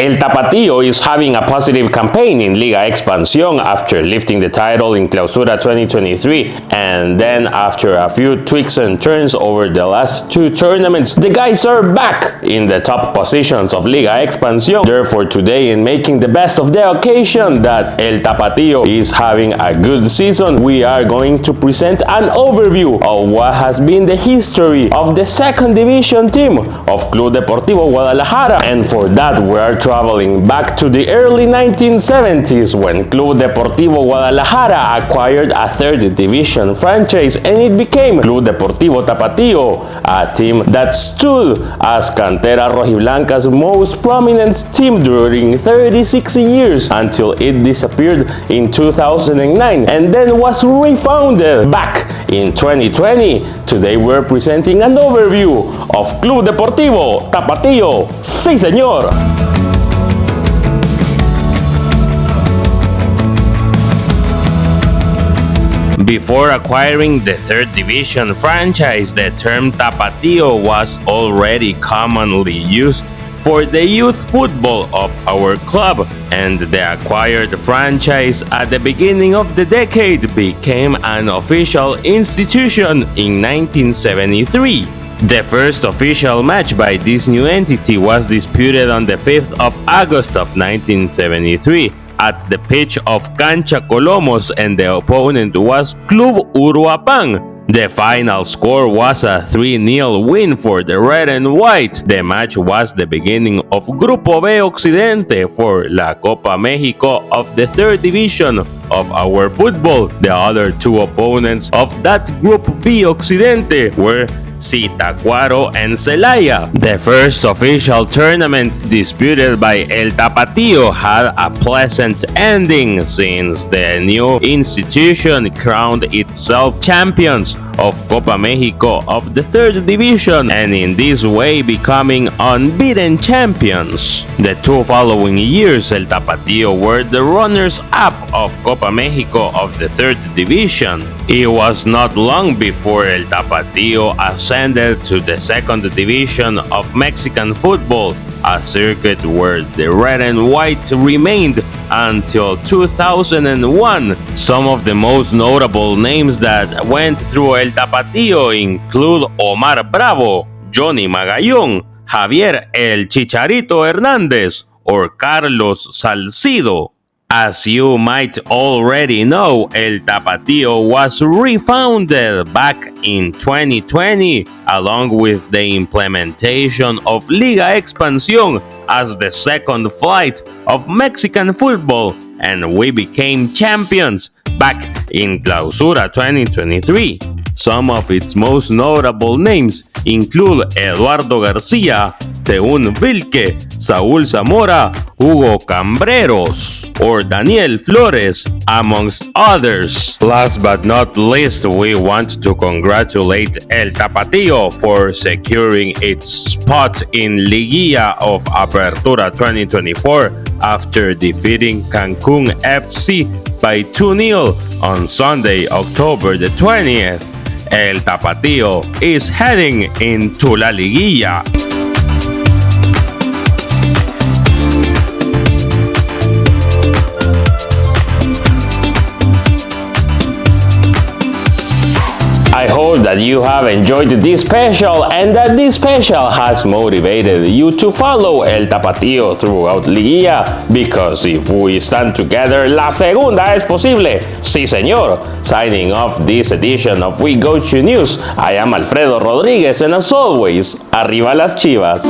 El Tapatío is having a positive campaign in Liga Expansión after lifting the title in Clausura 2023, and then after a few tweaks and turns over the last two tournaments, the guys are back in the top positions of Liga Expansión. Therefore, today, in making the best of the occasion that El Tapatío is having a good season, we are going to present an overview of what has been the history of the second division team of Club Deportivo Guadalajara, and for that we are traveling back to the early 1970s when Club Deportivo Guadalajara acquired a third division franchise and it became Club Deportivo Tapatío, a team that stood as Cantera Rojiblanca's most prominent team during 36 years until it disappeared in 2009 and then was refounded back in 2020. Today we're presenting an overview of Club Deportivo Tapatío. Sí, señor! Before acquiring the third division franchise, the term Tapatío was already commonly used for the youth football of our club, and the acquired franchise at the beginning of the decade became an official institution in 1973. The first official match by this new entity was disputed on the 5th of August of 1973 at the pitch of Cancha Colomos, and the opponent was Club Uruapan. The final score was a 3-0 win for the red and white. The match was the beginning of Grupo B Occidente for La Copa Mexico of the third division of our football. The other two opponents of that Group B Occidente were Zitácuaro and Celaya. The first official tournament disputed by El Tapatío had a pleasant ending since the new institution crowned itself champions of Copa Mexico of the third division, and in this way becoming unbeaten champions. The two following years, El Tapatío were the runners-up of Copa Mexico of the third division. It was not long before El Tapatío ascended to the second division of Mexican football, a circuit where the red and white remained until 2001. Some of the most notable names that went through El Tapatío include Omar Bravo, Johnny Magallón, Javier El Chicharito Hernández, or Carlos Salcido. As you might already know, El Tapatío was refounded back in 2020 along with the implementation of Liga Expansión as the second flight of Mexican football, and we became champions back in Clausura 2023. Some of its most notable names include Eduardo García, Teun Vilke, Saúl Zamora, Hugo Cambreros, or Daniel Flores, amongst others. Last but not least, we want to congratulate El Tapatío for securing its spot in Liguilla of Apertura 2024 after defeating Cancún FC by 2-0 on Sunday, October the 20th. El Tapatío is heading into La Liguilla. I hope that you have enjoyed this special and that this special has motivated you to follow El Tapatío throughout Liguilla, because if we stand together, la segunda es posible. Sí, señor. Signing off this edition of We Go To News, I am Alfredo Rodríguez, and as always, arriba las Chivas.